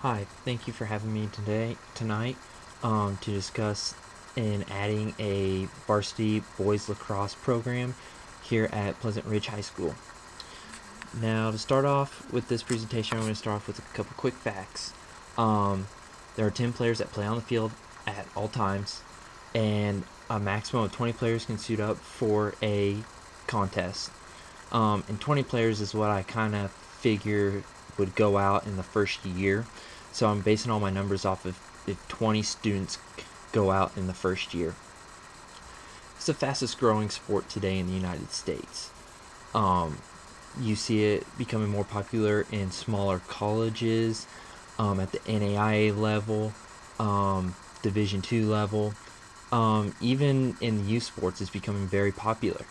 Hi, thank you for having me tonight to discuss in adding a varsity boys lacrosse program here at Pleasant Ridge High School. Now, to start off with this presentation, I'm going to start off with a couple quick facts. There are 10 players that play on the field at all times, and a maximum of 20 players can suit up for a contest. And 20 players is what I kind of figure would go out in the first year. So I'm basing all my numbers off of if 20 students go out in the first year. It's the fastest growing sport today in the United States. You see it becoming more popular in smaller colleges, at the NAIA level, Division II level. Even in the youth sports, it's becoming very popular.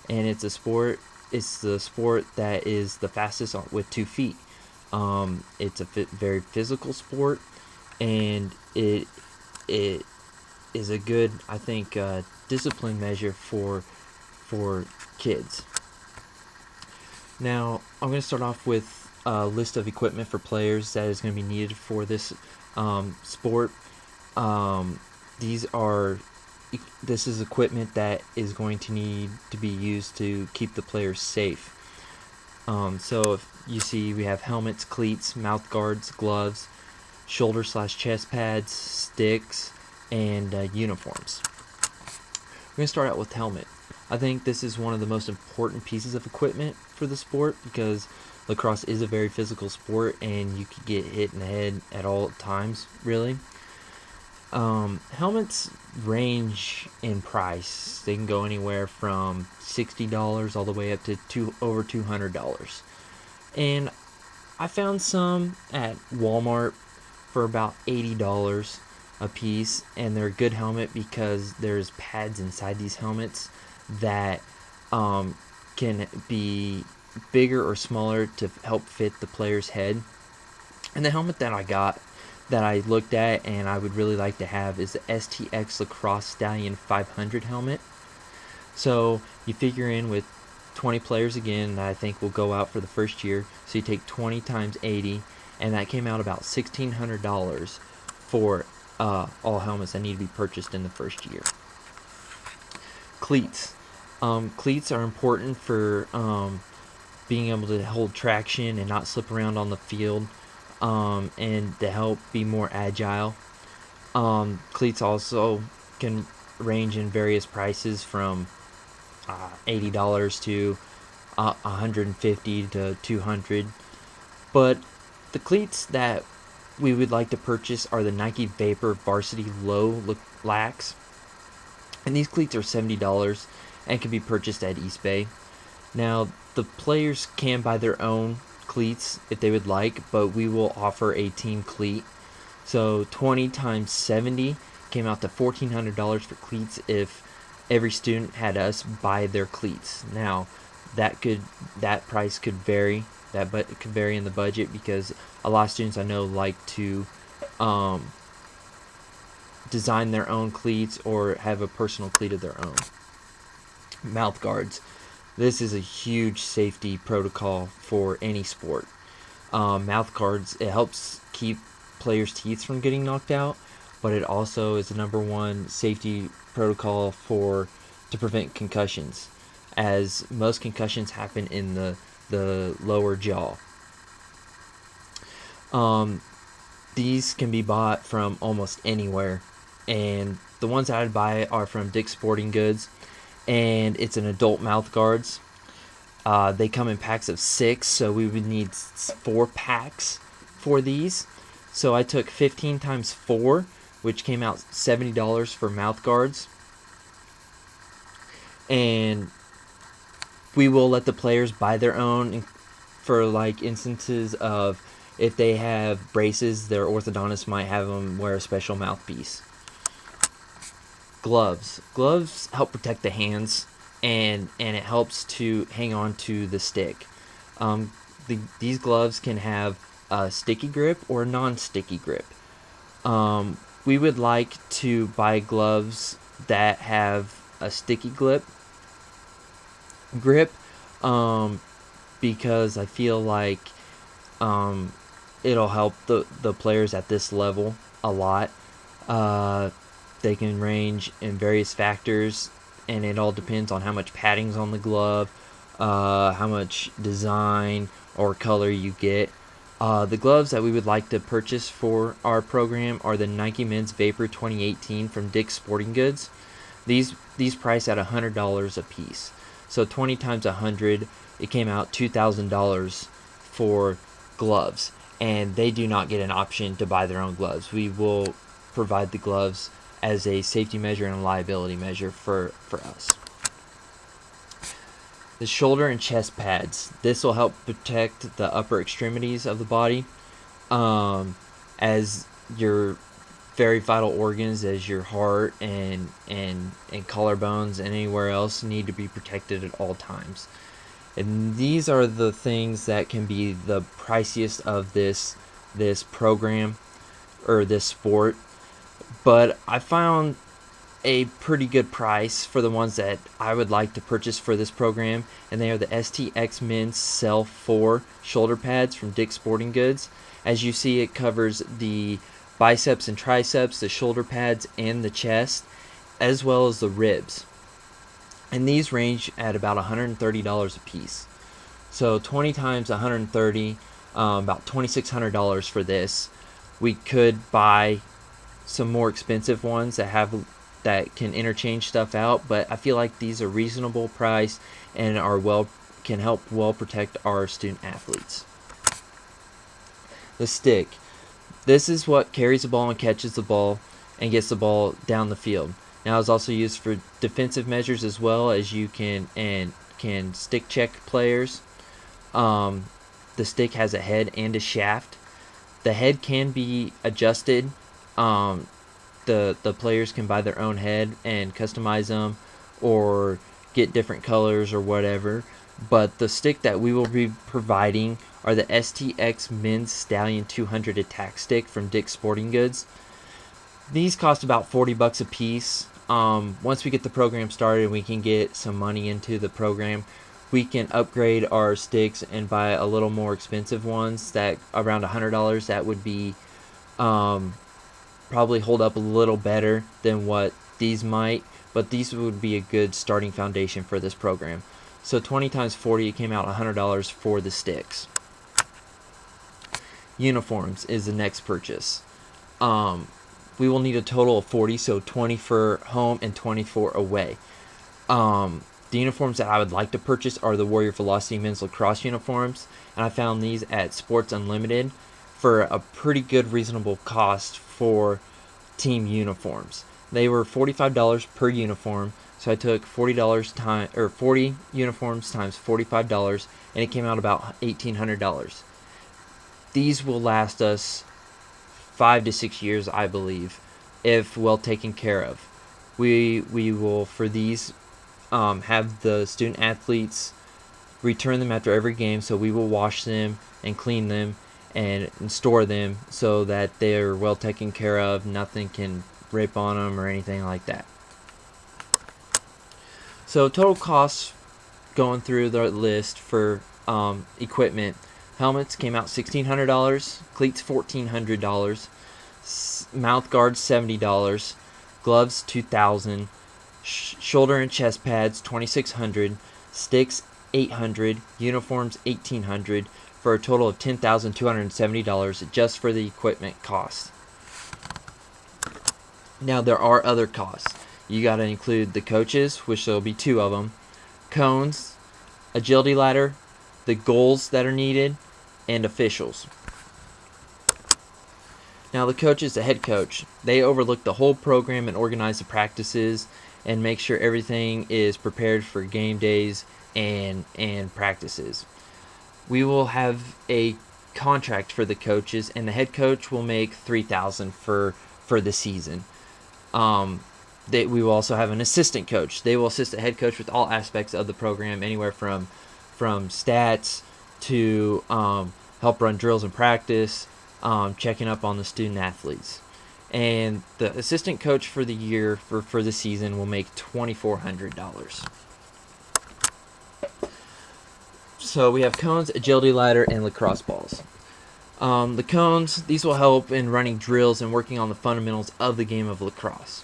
And it's the sport that is the fastest with 2 feet. It's a very physical sport, and it is a good, I think, discipline measure for kids. Now, I'm going to start off with a list of equipment for players that is going to be needed for this sport. This is equipment that is going to need to be used to keep the players safe. So if you see, we have helmets, cleats, mouth guards, gloves, shoulder/chest pads, sticks, and uniforms. We're going to start out with helmet. I think this is one of the most important pieces of equipment for the sport because lacrosse is a very physical sport and you could get hit in the head at all times, really. Helmets range in price. They can go anywhere from $60 all the way up to over $200. And I found some at Walmart for about $80 a piece, and they're a good helmet because there's pads inside these helmets that can be bigger or smaller to help fit the player's head. And the helmet that I looked at and I would really like to have is the STX Lacrosse Stallion 500 helmet. So you figure in with 20 players again that I think will go out for the first year. So you take 20 times 80, and that came out about $1,600 for all helmets that need to be purchased in the first year. Cleats. Cleats are important for being able to hold traction and not slip around on the field, and to help be more agile. Cleats also can range in various prices from $80 to $150 to $200. But the cleats that we would like to purchase are the Nike Vapor Varsity Low Lax. And these cleats are $70 and can be purchased at East Bay. Now, the players can buy their own cleats if they would like, but we will offer a team cleat. So 20 times 70 came out to $1,400 for cleats if every student had us buy their cleats. Now, that price could vary. It could vary in the budget because a lot of students I know like to design their own cleats or have a personal cleat of their own. Mouth guards. This is a huge safety protocol for any sport. Mouth guards, it helps keep players' teeth from getting knocked out, but it also is the number one safety protocol to prevent concussions, as most concussions happen in the lower jaw. These can be bought from almost anywhere, and the ones that I'd buy are from Dick's Sporting Goods, and it's an adult mouth guards. They come in packs of 6, so we would need 4 packs for these. So I took 15 times 4, which came out $70 for mouth guards. And we will let the players buy their own for like instances of if they have braces, their orthodontist might have them wear a special mouthpiece. Gloves. Gloves help protect the hands, and it helps to hang on to the stick. These gloves can have a sticky grip or a non-sticky grip. We would like to buy gloves that have a sticky grip, because I feel like it'll help the players at this level a lot. They can range in various factors, and it all depends on how much padding's on the glove, how much design or color you get. The gloves that we would like to purchase for our program are the Nike Men's Vapor 2018 from Dick's Sporting Goods. These price at $100 a piece. So 20 times 100, it came out $2,000 for gloves. And they do not get an option to buy their own gloves. We will provide the gloves as a safety measure and a liability measure for us. The shoulder and chest pads. This will help protect the upper extremities of the body, as your very vital organs, as your heart and collarbones and anywhere else, need to be protected at all times. And these are the things that can be the priciest of this program or this sport. But I found a pretty good price for the ones that I would like to purchase for this program, and they are the STX Men's Cell 4 shoulder pads from Dick's Sporting Goods. As you see, it covers the biceps and triceps, the shoulder pads, and the chest, as well as the ribs. And these range at about $130 a piece. So 20 times 130, about $2,600 for this. We could buy some more expensive ones that can interchange stuff out, but I feel like these are reasonable price and can help protect our student athletes. The stick. This is what carries the ball and catches the ball and gets the ball down the field. Now it's also used for defensive measures as well, as you can stick check players. The stick has a head and a shaft. The head can be adjusted. The players can buy their own head and customize them or get different colors or whatever. But the stick that we will be providing are the STX Men's Stallion 200 Attack Stick from Dick's Sporting Goods. These cost about $40 a piece. Once we get the program started, we can get some money into the program. We can upgrade our sticks and buy a little more expensive ones that around $100. That would be probably hold up a little better than what these might, but these would be a good starting foundation for this program. So 20 times 40, it came out $100 for the sticks. Uniforms is the next purchase. We will need a total of 40, so 20 for home and 24 away. The uniforms that I would like to purchase are the Warrior Velocity men's lacrosse uniforms, and I found these at Sports Unlimited for a pretty good reasonable cost for team uniforms. They were $45 per uniform, so I took $40 40 uniforms times $45, and it came out about $1,800. These will last us 5 to 6 years, I believe, if well taken care of. We will, for these, have the student athletes return them after every game, so we will wash them and clean them and store them so that they're well taken care of. Nothing can rip on them or anything like that. So total costs going through the list for equipment. Helmets came out $1,600, cleats $1,400, mouth guards $70, gloves $2,000, shoulder and chest pads $2,600, sticks $800, uniforms $1,800, for a total of $10,270 just for the equipment cost. Now there are other costs. You got to include the coaches, which there'll be 2 of them, cones, agility ladder, the goals that are needed, and officials. Now the coaches, the head coach, they overlook the whole program and organize the practices and make sure everything is prepared for game days and practices. We will have a contract for the coaches, and the head coach will make $3,000 for the season. We will also have an assistant coach. They will assist the head coach with all aspects of the program, anywhere from stats to help run drills and practice, checking up on the student athletes. And the assistant coach for the year, for the season, will make $2,400. So we have cones, agility ladder, and lacrosse balls. The cones, these will help in running drills and working on the fundamentals of the game of lacrosse.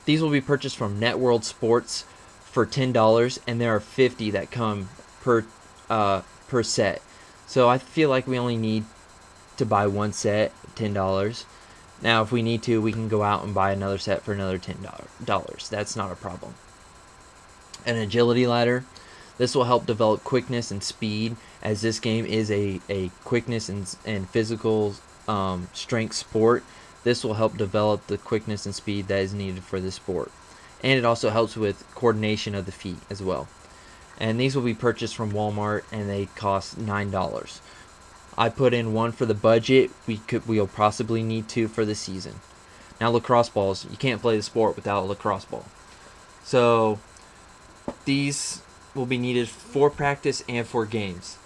These will be purchased from Networld Sports for $10, and there are 50 that come per set. So I feel like we only need to buy one set, $10. Now, if we need to, we can go out and buy another set for another $10. That's not a problem. An agility ladder. This will help develop quickness and speed, as this game is a quickness and physical strength sport. This will help develop the quickness and speed that is needed for this sport. And it also helps with coordination of the feet as well. And these will be purchased from Walmart, and they cost $9. I put in one for the budget. We'll possibly need two for the season. Now, lacrosse balls. You can't play the sport without a lacrosse ball. So these will be needed for practice and for games.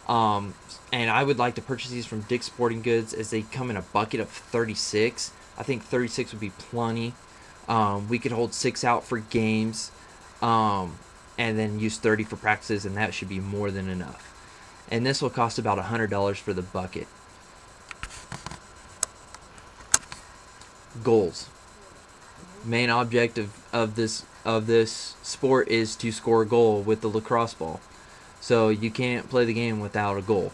And I would like to purchase these from Dick's Sporting Goods, as they come in a bucket of 36. I think 36 would be plenty. We could hold 6 out for games, and then use 30 for practices, and that should be more than enough. And this will cost about $100 for the bucket. Goals. Main object of this sport is to score a goal with the lacrosse ball. So you can't play the game without a goal.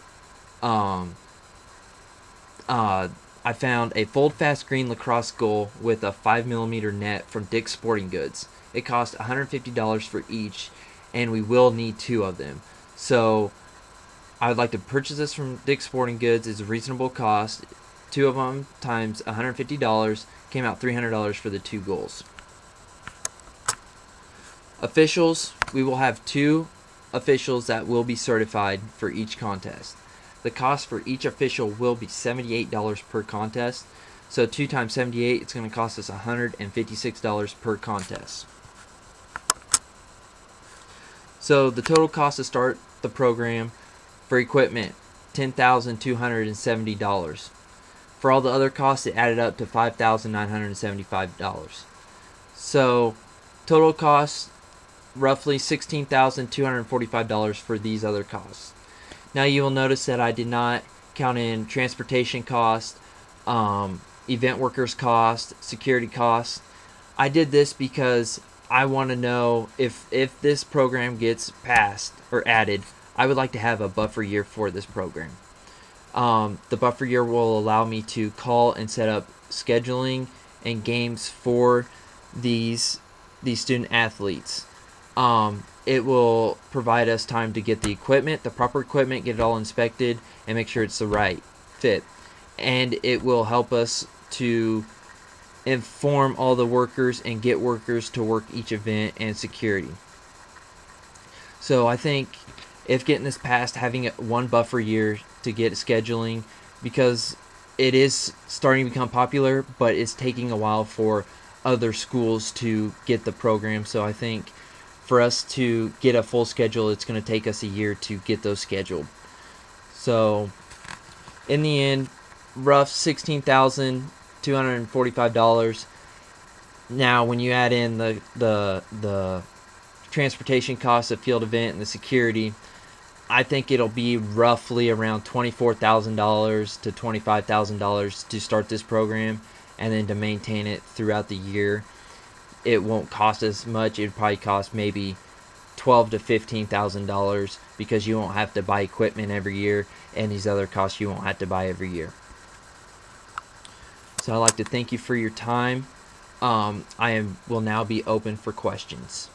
I found a fold fast green lacrosse goal with a 5mm net from Dick's Sporting Goods. It cost $150 for each, and we will need 2 of them. So I would like to purchase this from Dick's Sporting Goods. It's a reasonable cost. 2 of them times $150 came out $300 for the 2 goals. Officials, we will have 2 officials that will be certified for each contest. The cost for each official will be $78 per contest. So 2 times 78, it's going to cost us $156 per contest. So the total cost to start the program for equipment, $10,270. For all the other costs, it added up to $5,975. So total cost, roughly $16,245 for these other costs. Now you will notice that I did not count in transportation cost, event workers cost, security cost. I did this because I want to know if this program gets passed or added, I would like to have a buffer year for this program. The buffer year will allow me to call and set up scheduling and games for these student athletes. It will provide us time to get the equipment, the proper equipment, get it all inspected, and make sure it's the right fit. And it will help us to inform all the workers and get workers to work each event and security. So I think if getting this passed, having one buffer year to get scheduling, because it is starting to become popular, but it's taking a while for other schools to get the program. So I think for us to get a full schedule, it's going to take us a year to get those scheduled. So in the end, rough $16,245. Now when you add in the transportation costs of field event and the security, I think it'll be roughly around $24,000 to $25,000 to start this program, and then to maintain it throughout the year. It won't cost as much. It'd probably cost maybe $12,000 to $15,000, because you won't have to buy equipment every year, and these other costs you won't have to buy every year. So I'd like to thank you for your time. Will now be open for questions.